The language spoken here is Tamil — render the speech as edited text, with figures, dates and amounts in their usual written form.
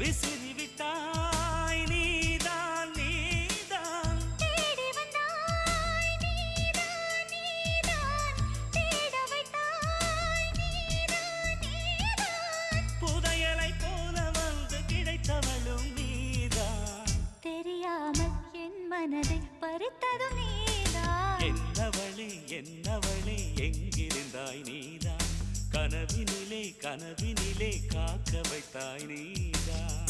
விசிறிவிட்டாய் நீதான் நீதான் தேடி வந்தாய் நீதான் நீதான் தேட வைத்தாய் நீதான் நீதான் புதையலை போல வந்து கிடைத்தவளும் நீதான் தெரியாமல் என் மனதை பறித்ததும் நீதான் என்னவளே எங்கிருந்தாய் நீதான் கனவினிலே காக்க வைத்தாய் நீதான்